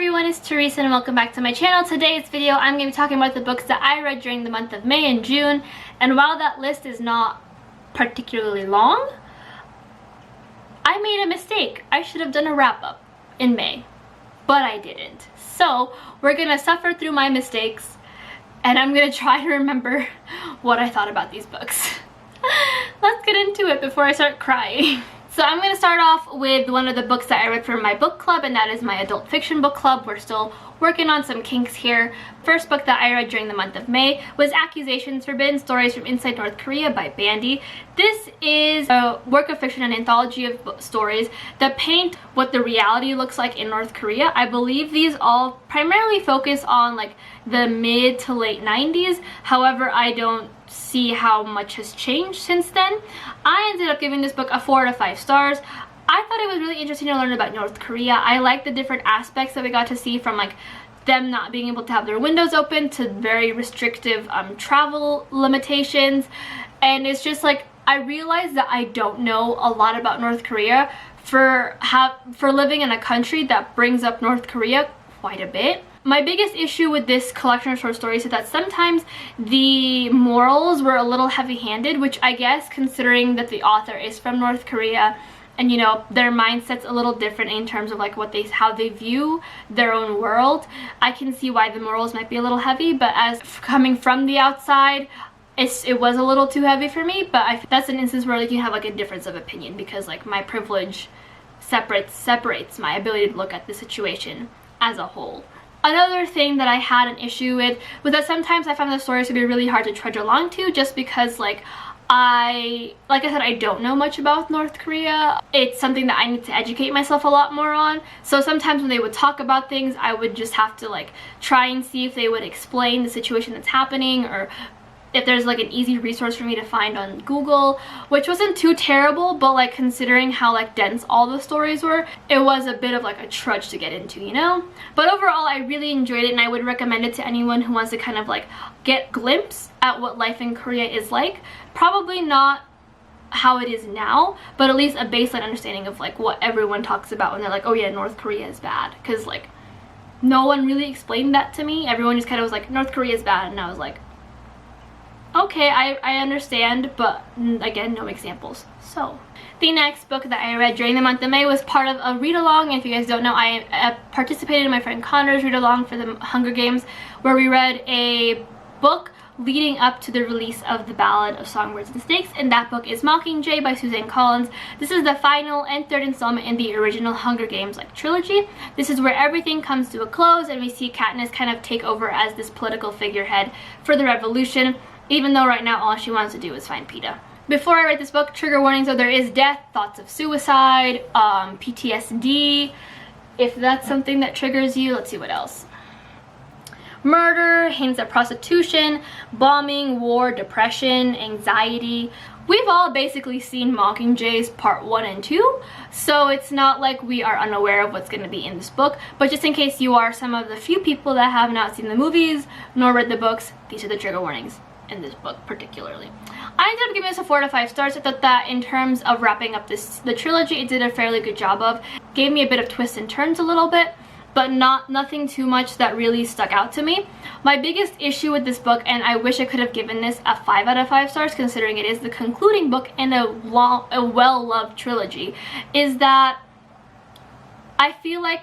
everyone, it's Teresa and welcome back to my channel. Today's video I'm going to be talking about the books that I read during the month of May and June, and while that list is not particularly long, I made a mistake. I should have done a wrap-up in May, but I didn't. So we're going to suffer through my mistakes and I'm going to try to remember what I thought about these books. Let's get into it before I start crying. So I'm going to start off with one of the books that I read for my book club, and that is my adult fiction book club. We're still working on some kinks here. First book that I read during the month of May was Accusations Forbidden, Stories from Inside North Korea by Bandy. This is a work of fiction, an anthology of stories that paint what the reality looks like in North Korea. I believe these all primarily focus on like the mid to late 90s. However, I don't see how much has changed since then. I ended up giving this book a 4 out of 5 stars. I thought it was really interesting to learn about North Korea. I like the different aspects that we got to see, from like them not being able to have their windows open to very restrictive travel limitations. And it's just like, I realized that I don't know a lot about North Korea for living in a country that brings up North Korea quite a bit. My biggest issue with this collection of short stories is that sometimes the morals were a little heavy-handed, which I guess, considering that the author is from North Korea and, you know, their mindset's a little different in terms of like how they view their own world, I can see why the morals might be a little heavy. But as coming from the outside, it was a little too heavy for me. But that's an instance where like you have like a difference of opinion, because like my privilege separates my ability to look at the situation as a whole. Another thing that I had an issue with was that sometimes I found the stories to be really hard to trudge along to, just because like I said, I don't know much about North Korea. It's something that I need to educate myself a lot more on. So sometimes when they would talk about things, I would just have to like try and see if they would explain the situation that's happening, or if there's like an easy resource for me to find on Google, which wasn't too terrible, but like considering how like dense all the stories were, it was a bit of like a trudge to get into, you know? But overall, I really enjoyed it, and I would recommend it to anyone who wants to kind of like get a glimpse at what life in Korea is like. Probably not how it is now, but at least a baseline understanding of like what everyone talks about when they're like, oh yeah, North Korea is bad. Because like no one really explained that to me. Everyone just kind of was like, North Korea is bad, and I was like, okay, I understand, but again, no examples. So the next book that I read during the month of May was part of a read-along. If you guys don't know, I participated in my friend Connor's read-along for the Hunger Games, where we read a book leading up to the release of the Ballad of Song, Words and Snakes, and that book is Mockingjay by Suzanne Collins. This is the final and third installment in the original Hunger Games like trilogy. This is where everything comes to a close and we see Katniss kind of take over as this political figurehead for the revolution, even though right now all she wants to do is find Peeta. Before I write this book, trigger warnings: so there is death, thoughts of suicide, PTSD. If that's something that triggers you, let's see what else. Murder, hints at prostitution, bombing, war, depression, anxiety. We've all basically seen Mockingjays part 1 and 2, so it's not like we are unaware of what's going to be in this book. But just in case you are some of the few people that have not seen the movies nor read the books, these are the trigger warnings in this book particularly. I ended up giving this a 4 out of 5 stars. I thought that in terms of wrapping up the trilogy, it did a fairly good job of. Gave me a bit of twists and turns a little bit, but nothing too much that really stuck out to me. My biggest issue with this book, and I wish I could have given this a 5 out of 5 stars considering it is the concluding book in a well-loved trilogy, is that I feel like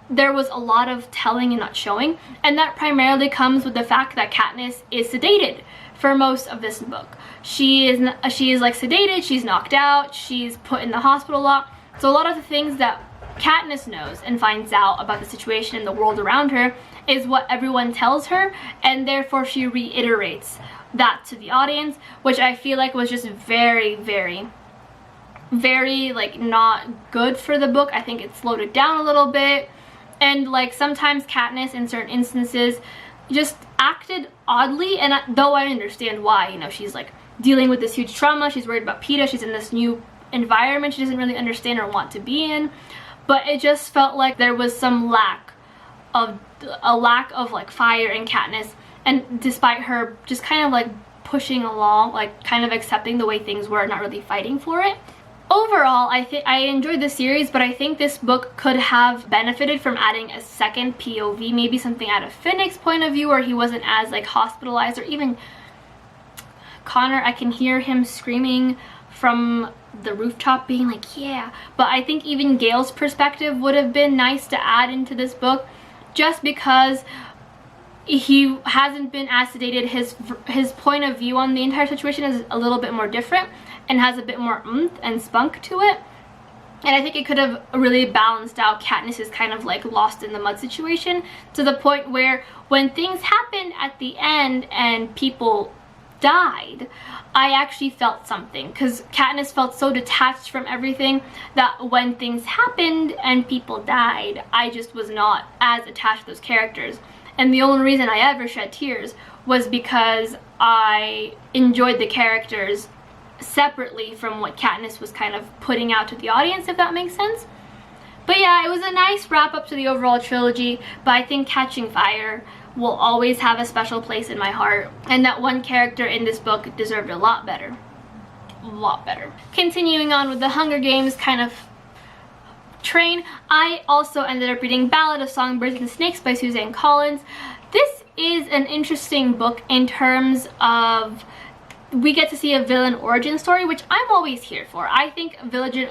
there was a lot of telling and not showing, and that primarily comes with the fact that Katniss is sedated for most of this book. She is like sedated, she's knocked out, she's put in the hospital a lot. So a lot of the things that Katniss knows and finds out about the situation and the world around her is what everyone tells her, and therefore she reiterates that to the audience, which I feel like was just very, very, very like not good for the book. I think it slowed it down a little bit, and like sometimes Katniss in certain instances just acted oddly, and though I understand why, you know, she's like dealing with this huge trauma, she's worried about Peeta, she's in this new environment she doesn't really understand or want to be in. But it just felt like there was some lack of like fire in Katniss, and despite her just kind of like pushing along, like kind of accepting the way things were, not really fighting for it. Overall, I enjoyed the series, but I think this book could have benefited from adding a second POV, maybe something out of Finnick's point of view, where he wasn't as like hospitalized, or even Connor, I can hear him screaming from the rooftop being like, yeah. But I think even Gail's perspective would have been nice to add into this book, just because he hasn't been as sedated. His point of view on the entire situation is a little bit more different and has a bit more oomph and spunk to it. And I think it could have really balanced out Katniss's kind of like lost in the mud situation, to the point where when things happened at the end and people died, I actually felt something, because Katniss felt so detached from everything that when things happened and people died, I just was not as attached to those characters. And the only reason I ever shed tears was because I enjoyed the characters separately from what Katniss was kind of putting out to the audience, if that makes sense. But yeah, it was a nice wrap up to the overall trilogy, but I think Catching Fire will always have a special place in my heart, and that one character in this book deserved a lot better. A lot better. Continuing on with the Hunger Games kind of train, I also ended up reading Ballad of Song, Birds and Snakes by Suzanne Collins. This is an interesting book in terms of we get to see a villain origin story, which I'm always here for. I think villain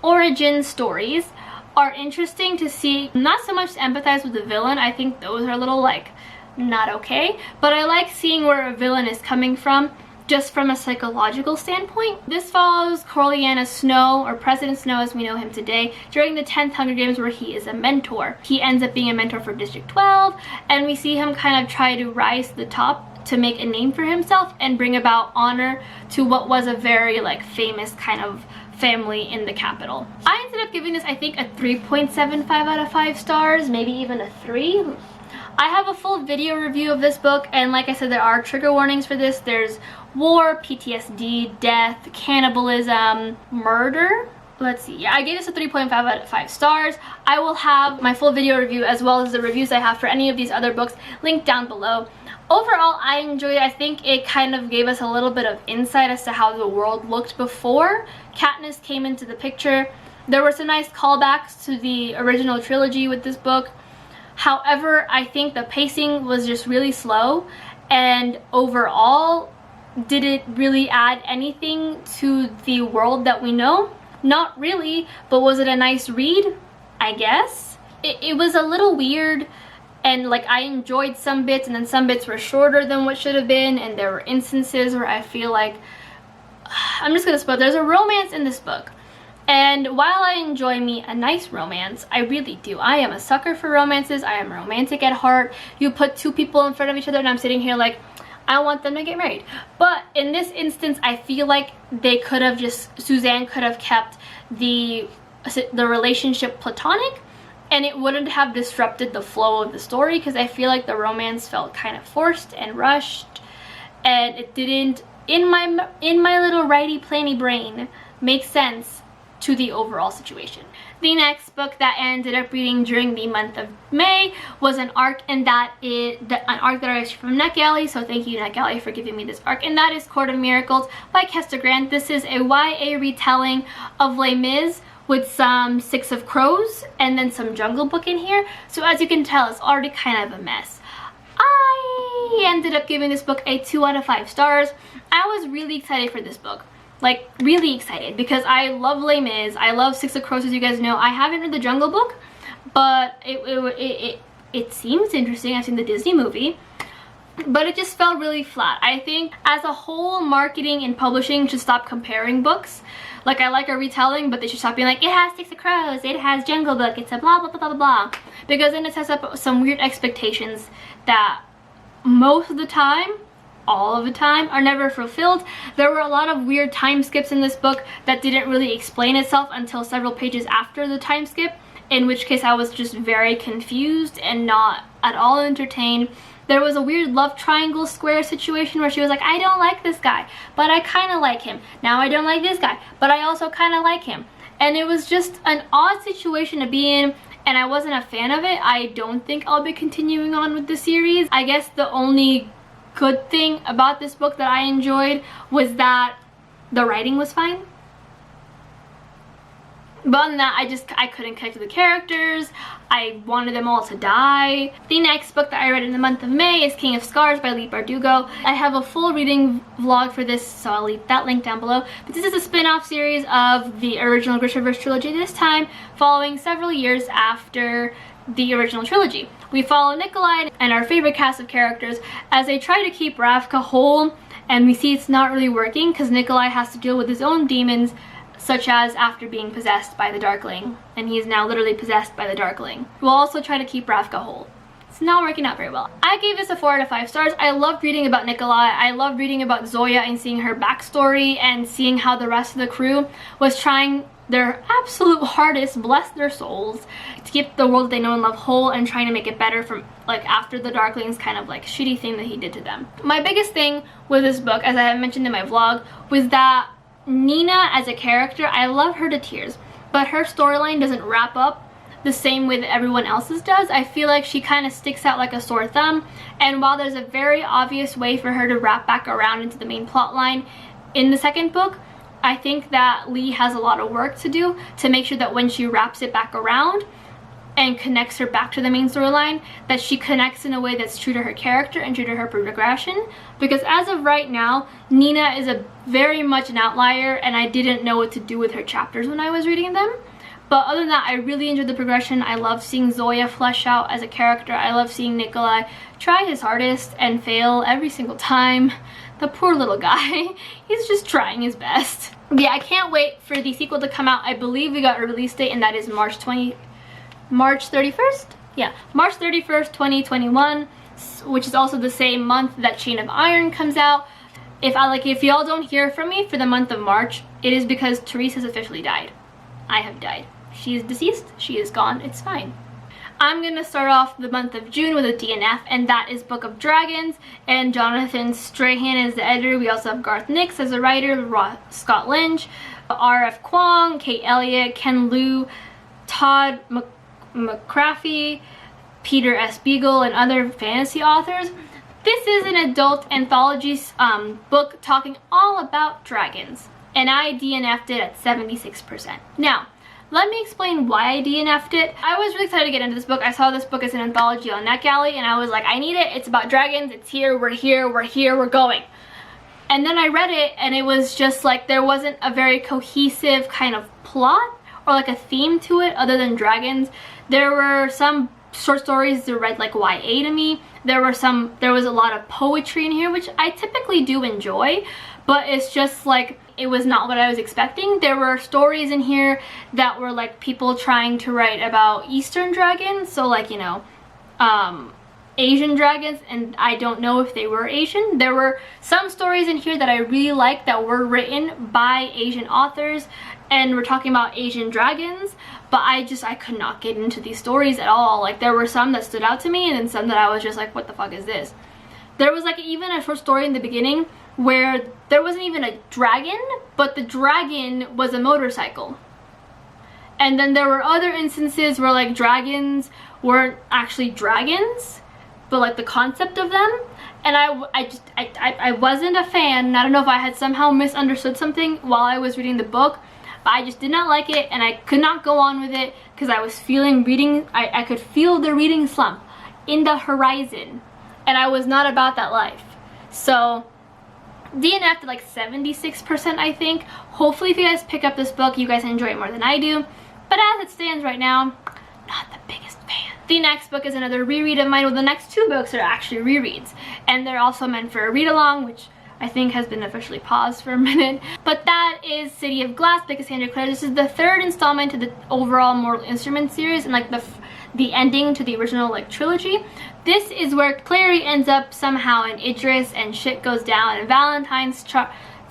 origin stories are interesting to see. Not so much to empathize with the villain, I think those are a little like not okay, but I like seeing where a villain is coming from, just from a psychological standpoint. This follows Coriolanus Snow, or President Snow as we know him today, during the 10th Hunger Games, where he is a mentor. He ends up being a mentor for District 12, and we see him kind of try to rise to the top to make a name for himself and bring about honor to what was a very like famous kind of family in the capital. I ended up giving this, I think, a 3.75 out of 5 stars, maybe even a 3. I have a full video review of this book, and like I said, there are trigger warnings for this. There's war, PTSD, death, cannibalism, murder. Let's see. Yeah, I gave this a 3.5 out of 5 stars. I will have my full video review as well as the reviews I have for any of these other books linked down below. Overall, I enjoyed it. I think it kind of gave us a little bit of insight as to how the world looked before Katniss came into the picture. There were some nice callbacks to the original trilogy with this book. However, I think the pacing was just really slow, and overall, did it really add anything to the world that we know? Not really, but was it a nice read? I guess. It was a little weird, and like I enjoyed some bits, and then some bits were shorter than what should have been, and there were instances where I feel like, I'm just gonna spoil, there's a romance in this book. And while I enjoy me a nice romance, I really do. I am a sucker for romances. I am romantic at heart. You put two people in front of each other and I'm sitting here like, I want them to get married. But in this instance, I feel like they could have just, Suzanne could have kept the relationship platonic, and it wouldn't have disrupted the flow of the story, because I feel like the romance felt kind of forced and rushed, and it didn't, in my little righty-planny brain, make sense to the overall situation. The next book that I ended up reading during the month of May was an arc, and that is an arc that I received from Netgalley, so thank you Netgalley for giving me this arc, and that is Court of Miracles by Kester Grant. This is a YA retelling of Les Mis with some Six of Crows and then some Jungle Book in here, so as you can tell, it's already kind of a mess. I ended up giving this book a 2 out of 5 stars. I was really excited for this book. Like, really excited, because I love Les Mis, I love Six of Crows, as you guys know. I haven't read the Jungle Book, but it seems interesting. I've seen the Disney movie, but it just felt really flat. I think as a whole, marketing and publishing should stop comparing books. Like, I like a retelling, but they should stop being like, it has Six of Crows, it has Jungle Book, it's a blah blah blah blah blah, because then it sets up some weird expectations that most of the time, all of the time, are never fulfilled. There were a lot of weird time skips in this book that didn't really explain itself until several pages after the time skip, in which case I was just very confused and not at all entertained. There was a weird love triangle square situation where she was like, I don't like this guy, but I kind of like him. Now I don't like this guy, but I also kind of like him. And it was just an odd situation to be in, and I wasn't a fan of it. I don't think I'll be continuing on with the series. I guess the only good thing about this book that I enjoyed was that the writing was fine. But other than that, I couldn't connect with the characters. I wanted them all to die. The next book that I read in the month of May is King of Scars by Leigh Bardugo. I have a full reading vlog for this, so I'll leave that link down below. But this is a spin-off series of the original Grishaverse trilogy, this time following several years after the original trilogy. We follow Nikolai and our favorite cast of characters as they try to keep Ravka whole, and we see it's not really working because Nikolai has to deal with his own demons, such as after being possessed by the Darkling, and he is now literally possessed by the Darkling. We'll also try to keep Ravka whole. It's not working out very well. I gave this a 4 out of 5 stars. I loved reading about Nikolai. I loved reading about Zoya and seeing her backstory and seeing how the rest of the crew was trying their absolute hardest, bless their souls, to keep the world they know and love whole and trying to make it better from like after the Darkling's kind of like shitty thing that he did to them. My biggest thing with this book, as I have mentioned in my vlog, was that Nina as a character, I love her to tears, but her storyline doesn't wrap up the same way that everyone else's does. I feel like she kind of sticks out like a sore thumb, and while there's a very obvious way for her to wrap back around into the main plot line in the second book, I think that Leigh has a lot of work to do to make sure that when she wraps it back around and connects her back to the main storyline, that she connects in a way that's true to her character and true to her progression. Because as of right now, Nina is a very much an outlier, and I didn't know what to do with her chapters when I was reading them. But other than that, I really enjoyed the progression. I love seeing Zoya flesh out as a character. I love seeing Nikolai try his hardest and fail every single time. The poor little guy. He's just trying his best. Yeah, I can't wait for the sequel to come out. I believe we got a release date, and that is March 31st? Yeah, March 31st, 2021, which is also the same month that Chain of Iron comes out. If y'all don't hear from me for the month of March, it is because Therese has officially died. I have died. She is deceased. She is gone. It's fine. I'm gonna start off the month of June with a DNF, and that is Book of Dragons, and Jonathan Strahan is the editor. We also have Garth Nix as a writer, Scott Lynch, R.F. Kwong, Kate Elliott, Ken Liu, Todd McCraffy, Peter S. Beagle, and other fantasy authors. This is an adult anthology book talking all about dragons, and I DNF'd it at 76%. Now, let me explain why I DNF'd it. I was really excited to get into this book. I saw this book as an anthology on Netgalley, and I was like, I need it. It's about dragons. It's here. We're here. We're here. We're going. And then I read it, and it was just like there wasn't a very cohesive kind of plot or like a theme to it other than dragons. There were some short stories that read like YA to me. There was a lot of poetry in here, which I typically do enjoy, but it's just like it was not what I was expecting. There were stories in here that were like people trying to write about Eastern dragons, so like, you know, Asian dragons, and I don't know if they were Asian. There were some stories in here that I really liked that were written by Asian authors, and we're talking about Asian dragons, but I could not get into these stories at all. Like, there were some that stood out to me, and then some that I was just like, what the fuck is this? There was like even a short story in the beginning where there wasn't even a dragon, but the dragon was a motorcycle. And then there were other instances where like dragons weren't actually dragons, but like the concept of them. And I wasn't a fan, and I don't know if I had somehow misunderstood something while I was reading the book, but I just did not like it, and I could not go on with it because I was feeling I could feel the reading slump in the horizon, and I was not about that life. So DNF to like 76%, I think. Hopefully if you guys pick up this book, you guys enjoy it more than I do, but as it stands right now, not the biggest fan. The next book is another reread of mine. Well, the next two books are actually rereads, and they're also meant for a read-along, which I think has been officially paused for a minute. But that is City of Glass by Cassandra Clare. This is the third installment to the overall Mortal Instruments series, and like the ending to the original like trilogy. This is where Clary ends up somehow in Idris, and shit goes down, and Valentine's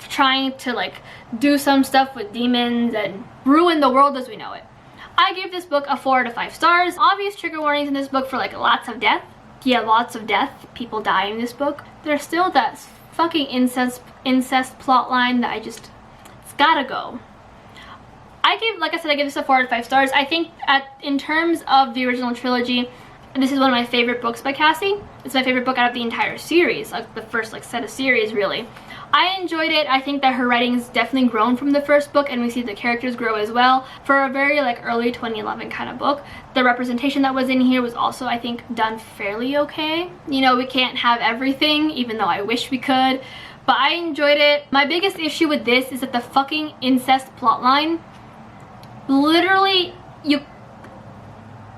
trying to like do some stuff with demons and ruin the world as we know it. I gave this book a 4 out of 5 stars. Obvious trigger warnings in this book for like lots of death. Yeah, lots of death. People die in this book. There's still that fucking incest plot line that it's gotta go. Like I said, I give this a 4 out of 5 stars. I think in terms of the original trilogy, And this is one of my favorite books by Cassie. It's my favorite book out of the entire series, like the first set of series, really. I enjoyed it. I think that her writing's definitely grown from the first book, and we see the characters grow as well. For a very early 2011 kind of book, the representation that was in here was also, I think, done fairly okay. You know, we can't have everything, even though I wish we could, but I enjoyed it. My biggest issue with this is that the fucking incest plotline, literally,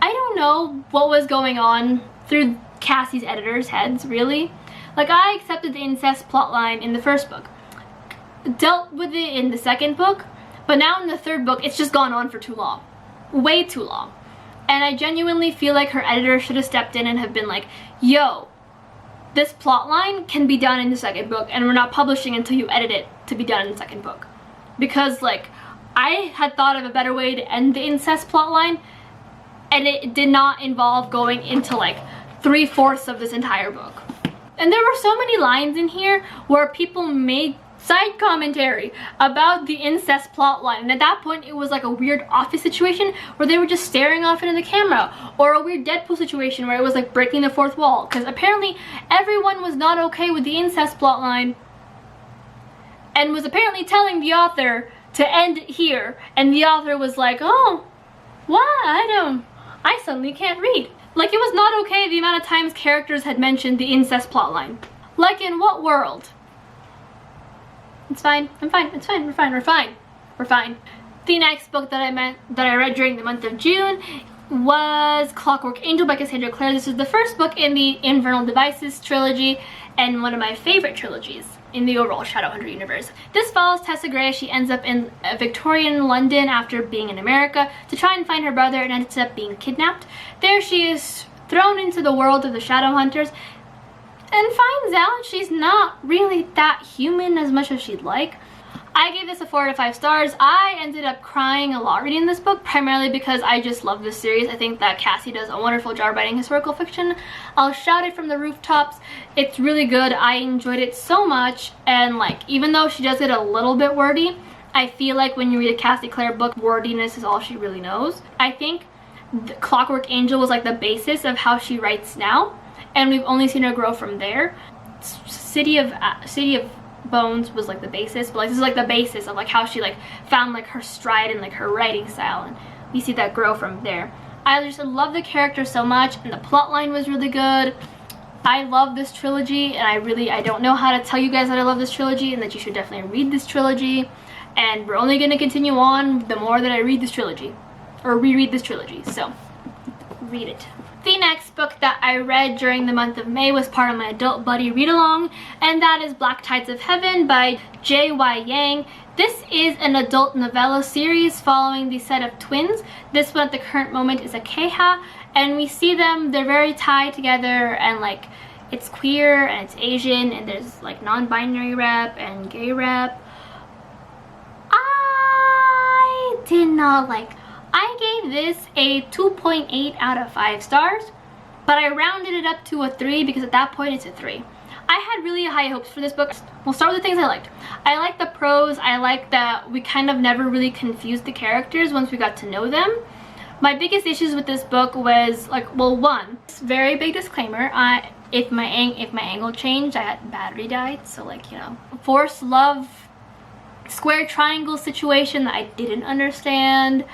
I don't know what was going on through Cassie's editors' heads, really. Like, I accepted the incest plotline in the first book, dealt with it in the second book, but now in the third book, it's just gone on for too long. Way too long. And I genuinely feel like her editor should have stepped in and have been like, yo, this plotline can be done in the second book, and we're not publishing until you edit it to be done in the second book. Because, like, I had thought of a better way to end the incest plotline, and it did not involve going into like 3/4 of this entire book. And there were so many lines in here where people made side commentary about the incest plotline, and at that point it was like a weird Office situation where they were just staring off into the camera, or a weird Deadpool situation where it was like breaking the fourth wall, because apparently everyone was not okay with the incest plotline and was apparently telling the author to end it here, and the author was like, oh, what? I suddenly can't read. Like, it was not okay the amount of times characters had mentioned the incest plotline. Like, in what world? It's fine. I'm fine. It's fine. We're fine. We're fine. We're fine. The next book that I read during the month of June was Clockwork Angel by Cassandra Clare. This is the first book in the Infernal Devices trilogy, and one of my favorite trilogies in the overall Shadowhunter universe. This follows Tessa Gray as she ends up in Victorian London after being in America to try and find her brother, and ends up being kidnapped. There she is thrown into the world of the Shadowhunters and finds out she's not really that human as much as she'd like. I gave this a 4 out of 5 stars. I ended up crying a lot reading this book, primarily because I just love this series. I think that Cassie does a wonderful job writing historical fiction. I'll shout it from the rooftops. It's really good. I enjoyed it so much, and like, even though she does get a little bit wordy, I feel like when you read a Cassie Clare book, wordiness is all she really knows. I think the Clockwork Angel was like the basis of how she writes now, and we've only seen her grow from there. City of Bones was like the basis, but like this is like the basis of like how she like found like her stride and like her writing style, and we see that grow from there. I just love the character so much, and the plot line was really good. I love this trilogy, and I don't know how to tell you guys that I love this trilogy and that you should definitely read this trilogy, and we're only going to continue on the more that I read this trilogy, or reread this trilogy, so read it. The next book that I read during the month of May was part of my adult buddy read-along, and that is Black Tides of Heaven by J.Y. Yang. This is an adult novella series following the set of twins. This one at the current moment is a Keiha, and we see them, they're very tied together, and like it's queer and it's Asian, and there's like non-binary rep and gay rep. I did not like. I gave this a 2.8 out of 5 stars, but I rounded it up to a 3 because at that point it's a 3. I had really high hopes for this book. We'll start with the things I liked. I liked the prose. I liked that we kind of never really confused the characters once we got to know them. My biggest issues with this book was like, well, one, very big disclaimer, if my angle changed, battery died, so like, you know, forced love, square triangle situation that I didn't understand.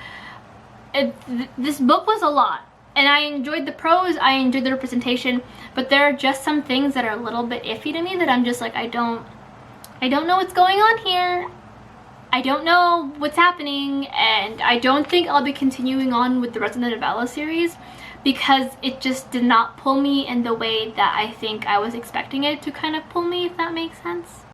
This book was a lot, and I enjoyed the prose, I enjoyed the representation, but there are just some things that are a little bit iffy to me that I'm just like, I don't know what's going on here. I don't know what's happening, and I don't think I'll be continuing on with the rest of the novella series because it just did not pull me in the way that I think I was expecting it to kind of pull me, if that makes sense.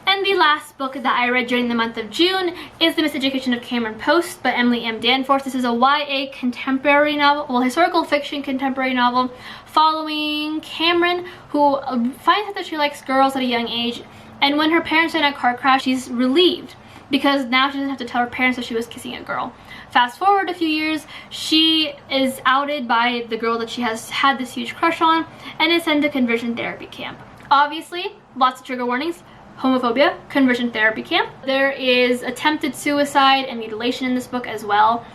And the last book that I read during the month of June is The Miseducation of Cameron Post by Emily M. Danforth. This is a YA contemporary novel, well, historical fiction contemporary novel following Cameron, who finds out that she likes girls at a young age, and when her parents are in a car crash, she's relieved because now she doesn't have to tell her parents that she was kissing a girl. Fast forward a few years, she is outed by the girl that she has had this huge crush on and is sent to conversion therapy camp. Obviously, lots of trigger warnings. homophobia, conversion therapy camp. There is attempted suicide and mutilation in this book as well.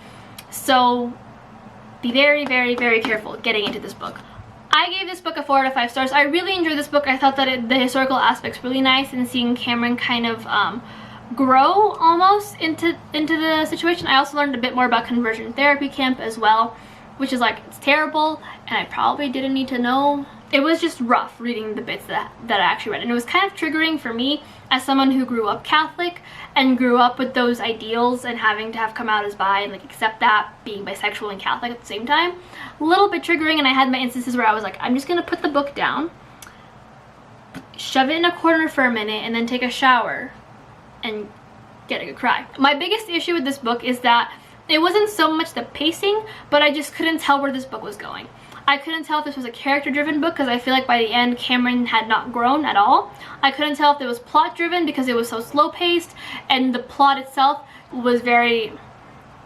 So be very, very, very careful getting into this book. I gave this book a 4 out of 5 stars. I really enjoyed this book. I thought that the historical aspect's really nice, and seeing Cameron kind of grow almost into the situation. I also learned a bit more about conversion therapy camp as well, which is like, it's terrible, and I probably didn't need to know. It was just rough reading the bits that I actually read, and it was kind of triggering for me as someone who grew up Catholic and grew up with those ideals and having to have come out as bi and like accept that, being bisexual and Catholic at the same time. A little bit triggering, and I had my instances where I was like, I'm just gonna put the book down, shove it in a corner for a minute, and then take a shower and get a good cry. My biggest issue with this book is that it wasn't so much the pacing, but I just couldn't tell where this book was going. I couldn't tell if this was a character-driven book because I feel like by the end Cameron had not grown at all. I couldn't tell if it was plot-driven because it was so slow-paced and the plot itself was very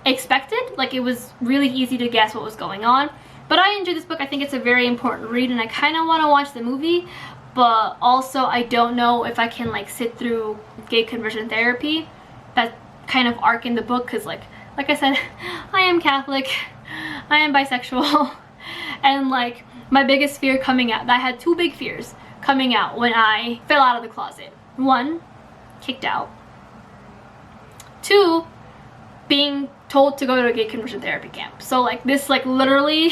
expected. Like, it was really easy to guess what was going on. But I enjoyed this book. I think it's a very important read, and I kind of want to watch the movie, but also I don't know if I can like sit through gay conversion therapy, that kind of arc in the book, because like I said, I am Catholic, I am bisexual. And like, my biggest fear coming out, I had 2 big fears coming out when I fell out of the closet. 1, kicked out. 2, being told to go to a gay conversion therapy camp. So like, this like literally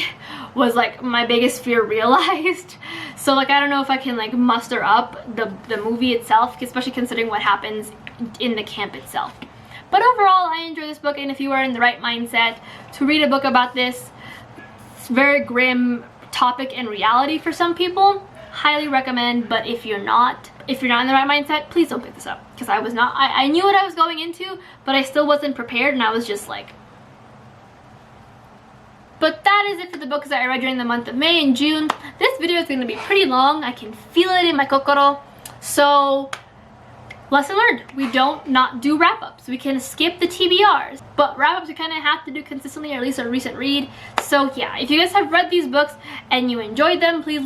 was like my biggest fear realized. So like, I don't know if I can like muster up the movie itself, especially considering what happens in the camp itself. But overall, I enjoyed this book, and if you are in the right mindset to read a book about this very grim topic and reality for some people, highly recommend. But if you're not in the right mindset, please don't pick this up, because I was not. I knew what I was going into, but I still wasn't prepared, and I was just like. But that is it for the books that I read during the month of May and June. This video is going to be pretty long. I can feel it in my kokoro. So lesson learned, we don't not do wrap-ups. We can skip the TBRs, but wrap-ups we kind of have to do consistently, or at least a recent read. So yeah, if you guys have read these books and you enjoyed them, please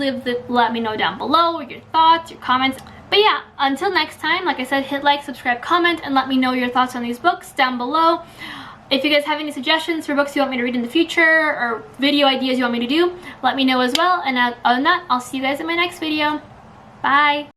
let me know down below your thoughts, your comments. But yeah, until next time, like I said, hit like, subscribe, comment, and let me know your thoughts on these books down below. If you guys have any suggestions for books you want me to read in the future, or video ideas you want me to do, let me know as well. And other than that, I'll see you guys in my next video. Bye!